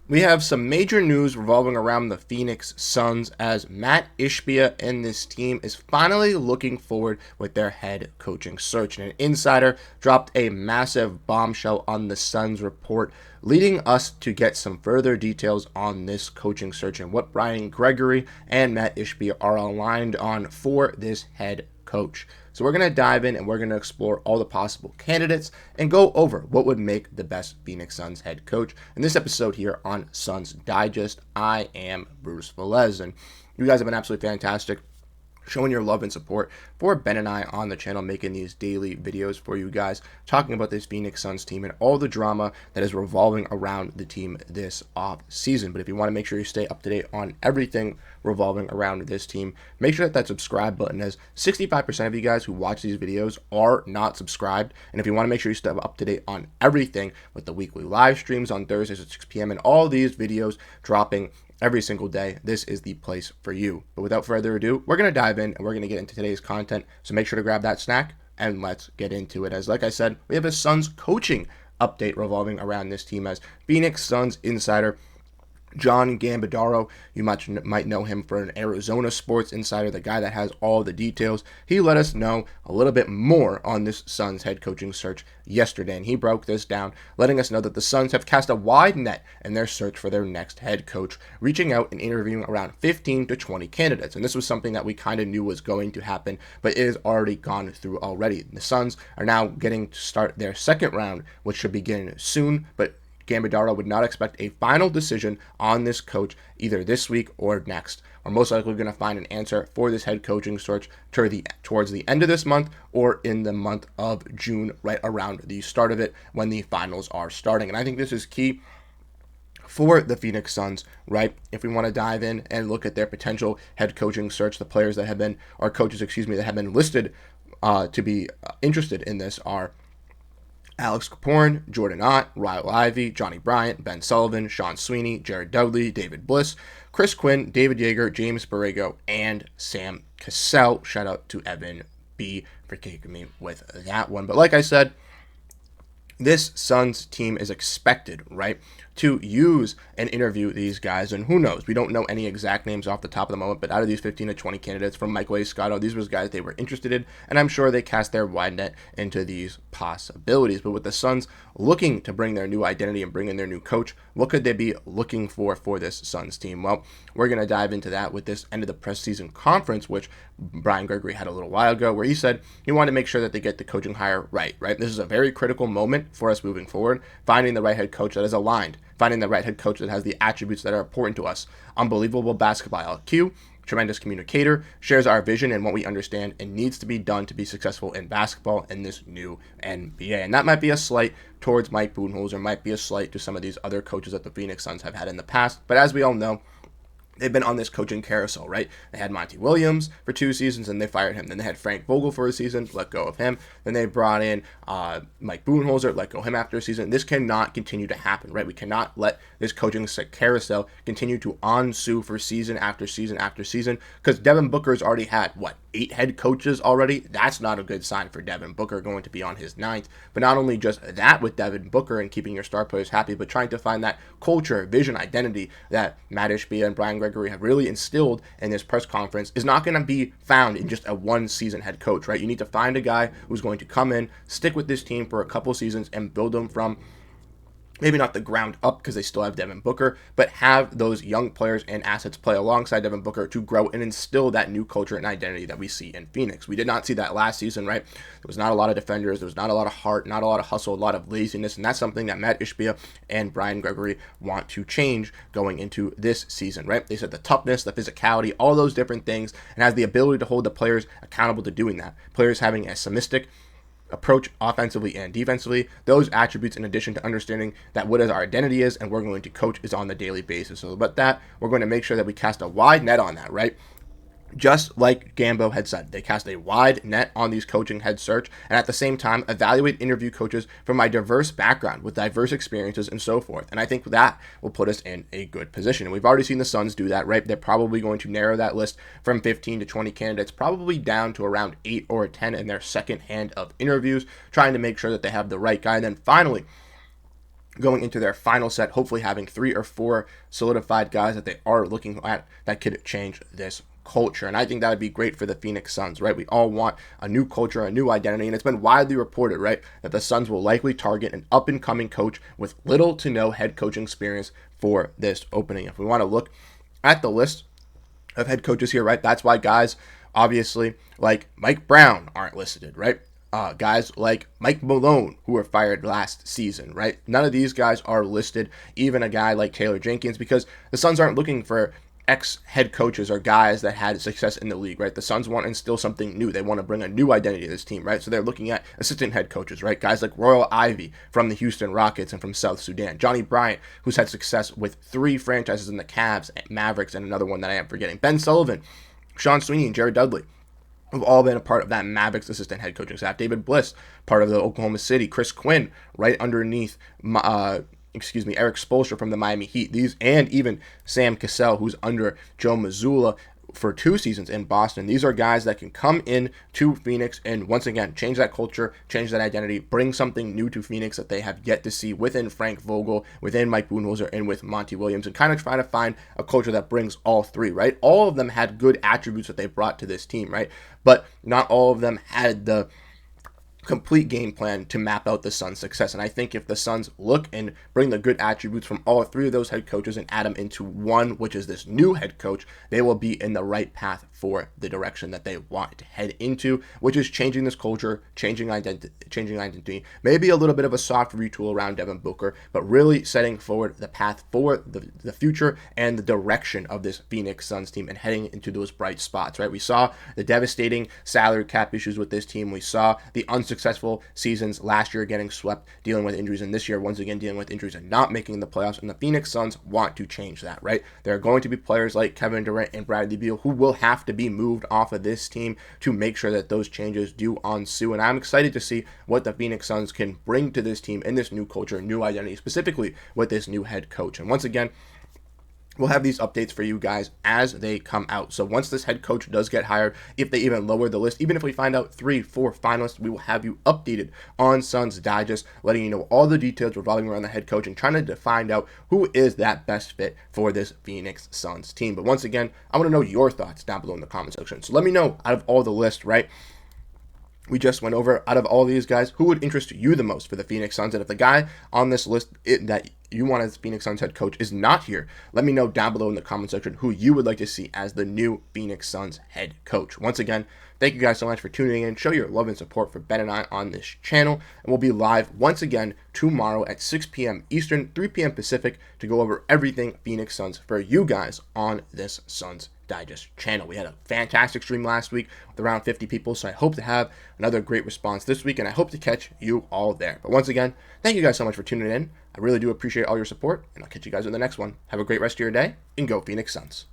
We have some major news revolving around the Phoenix Suns as Matt Ishbia and this team is finally looking forward with their head coaching search. And an insider dropped a massive bombshell on the Suns report, leading us to get some further details on this coaching search and what Brian Gregory and Matt Ishbia are aligned on for this head coach. So we're going to dive in and we're going to explore all the possible candidates and go over what would make the best Phoenix Suns head coach. In this episode here on Suns Digest, I am Bruce Veliz, and you guys have been absolutely fantastic showing your love and support for Ben and I on the channel, making these daily videos for you guys, talking about this Phoenix Suns team and all the drama that is revolving around the team this off season. But if you want to make sure you stay up to date on everything revolving around this team, make sure that subscribe button, as 65% of you guys who watch these videos are not subscribed. And if you want to make sure you stay up to date on everything with the weekly live streams on Thursdays at 6 p.m. and all these videos dropping every single day, this is the place for you. But without further ado, we're going to dive in and we're going to get into today's content. So make sure to grab that snack and let's get into it. As like I said, we have a Suns coaching update revolving around this team, as Phoenix Suns insider John Gambadaro, you might know him for an Arizona sports insider, the guy that has all the details. He let us know a little bit more on this Suns head coaching search yesterday, and he broke this down, letting us know that the Suns have cast a wide net in their search for their next head coach, reaching out and interviewing around 15 to 20 candidates. And this was something that we kind of knew was going to happen, but it has already gone through already. The Suns are now getting to start their second round, which should begin soon, but Gambadaro would not expect a final decision on this coach either this week or next. We're most likely going to find an answer for this head coaching search towards the end of this month or in the month of June, right around the start of it when the finals are starting. And I think this is key for the Phoenix Suns, right? If we want to dive in and look at their potential head coaching search, the players that have been, or coaches, that have been listed to be interested in this are Alex Kaporn, Jordan Ott, Ryle Ivey, Johnny Bryant, Ben Sullivan, Sean Sweeney, Jared Dudley, David Bliss, Chris Quinn, David Yeager, James Borrego, and Sam Cassell. Shout out to Evan B for kicking me with that one. But like I said, this Suns team is expected, right, to use and interview these guys. And who knows? We don't know any exact names off the top of the moment, but out of these 15 to 20 candidates from Michael A. Scotto, these were guys they were interested in, and I'm sure they cast their wide net into these possibilities. But with the Suns looking to bring their new identity and bring in their new coach, what could they be looking for this Suns team? Well, we're going to dive into that with this end of the preseason conference, which Brian Gregory had a little while ago, where he said he wanted to make sure that they get the coaching hire right? This is a very critical moment for us moving forward, finding the right head coach that is aligned, finding the right head coach that has the attributes that are important to us. Unbelievable basketball IQ, tremendous communicator, shares our vision and what we understand and needs to be done to be successful in basketball in this new NBA. And that might be a slight towards Mike Budenholzer, might be a slight to some of these other coaches that the Phoenix Suns have had in the past. But as we all know, they've been on this coaching carousel, right? They had Monty Williams for 2 seasons and they fired him. Then they had Frank Vogel for a season, let go of him. Then they brought in Mike Budenholzer, let go of him after a season. This cannot continue to happen, right? We cannot let this coaching carousel continue to ensue for season after season after season, because Devin Booker's already had, 8 head coaches already? That's not a good sign for Devin Booker, going to be on his 9th. But not only just that with Devin Booker and keeping your star players happy, but trying to find that culture, vision, identity that Matt Ishbia and Brian Gregory have really instilled in this press conference is not going to be found in just a one-season head coach, right? You need to find a guy who's going to come in, stick with this team for a couple seasons, and build them from maybe not the ground up, because they still have Devin Booker, but have those young players and assets play alongside Devin Booker to grow and instill that new culture and identity that we see in Phoenix. We did not see that last season, right? There was not a lot of defenders. There was not a lot of heart, not a lot of hustle, a lot of laziness, and that's something that Matt Ishbia and Brian Gregory want to change going into this season, right? They said the toughness, the physicality, all those different things, and has the ability to hold the players accountable to doing that. Players having a submissive approach offensively and defensively, those attributes in addition to understanding that what is our identity is and we're going to coach is on the daily basis. So about that, we're going to make sure that we cast a wide net on that, right? Just like Gambo had said, they cast a wide net on these coaching head search, and at the same time evaluate interview coaches from a diverse background with diverse experiences and so forth. And I think that will put us in a good position. And we've already seen the Suns do that, right? They're probably going to narrow that list from 15 to 20 candidates, probably down to around 8 or 10 in their second hand of interviews, trying to make sure that they have the right guy. And then finally, going into their final set, hopefully having 3 or 4 solidified guys that they are looking at that could change this culture. And I think that would be great for the Phoenix Suns, right? We all want a new culture, a new identity, and it's been widely reported, right, that the Suns will likely target an up-and-coming coach with little to no head coaching experience for this opening. If we want to look at the list of head coaches here, right, that's why guys obviously like Mike Brown aren't listed, right? Guys like Mike Malone, who were fired last season, right? None of these guys are listed, even a guy like Taylor Jenkins, because the Suns aren't looking for ex-head coaches or guys that had success in the league, right? The Suns want to instill something new. They want to bring a new identity to this team, right? So they're looking at assistant head coaches, right? Guys like Royal Ivey from the Houston Rockets and from South Sudan. Johnny Bryant, who's had success with 3 franchises in the Cavs, Mavericks, and another one that I am forgetting. Ben Sullivan, Sean Sweeney, and Jared Dudley have all been a part of that Mavericks assistant head coaching staff. David Bliss, part of the Oklahoma City. Chris Quinn, right underneath, Eric Spoelstra from the Miami Heat. These, and even Sam Cassell, who's under Joe Mazzulla for 2 seasons in Boston. These are guys that can come in to Phoenix and once again change that culture, change that identity, bring something new to Phoenix that they have yet to see within Frank Vogel, within Mike Budenholzer, and with Monty Williams, and kind of try to find a culture that brings all 3, right? All of them had good attributes that they brought to this team, right? But not all of them had the complete game plan to map out the Suns' success. And I think if the Suns look and bring the good attributes from all 3 of those head coaches and add them into one, which is this new head coach, they will be in the right path for the direction that they want to head into, which is changing this culture, changing identity, maybe a little bit of a soft retool around Devin Booker, but really setting forward the path for the future and the direction of this Phoenix Suns team and heading into those bright spots, right? We saw the devastating salary cap issues with this team. We saw the unsuccessful seasons last year getting swept, dealing with injuries, and this year once again dealing with injuries and not making the playoffs. And the Phoenix Suns want to change that, right? There are going to be players like Kevin Durant and Bradley Beal who will have to be moved off of this team to make sure that those changes do ensue. And I'm excited to see what the Phoenix Suns can bring to this team in this new culture, new identity, specifically with this new head coach. And once again, we'll have these updates for you guys as they come out. So once this head coach does get hired, if they even lower the list, even if we find out 3, 4 finalists, we will have you updated on Suns Digest, letting you know all the details revolving around the head coach and trying to find out who is that best fit for this Phoenix Suns team. But once again, I want to know your thoughts down below in the comment section. So let me know, out of all the lists, right, we just went over, out of all these guys, who would interest you the most for the Phoenix Suns? And if the guy on this list that you want as Phoenix Suns head coach is not here, let me know down below in the comment section who you would like to see as the new Phoenix Suns head coach. Once again, thank you guys so much for tuning in. Show your love and support for Ben and I on this channel. And we'll be live once again tomorrow at 6 p.m. Eastern, 3 p.m. Pacific to go over everything Phoenix Suns for you guys on this Suns Digest channel. We had a fantastic stream last week with around 50 people, so I hope to have another great response this week, and I hope to catch you all there. But once again, thank you guys so much for tuning in. I really do appreciate all your support, and I'll catch you guys in the next one. Have a great rest of your day, and go Phoenix Suns.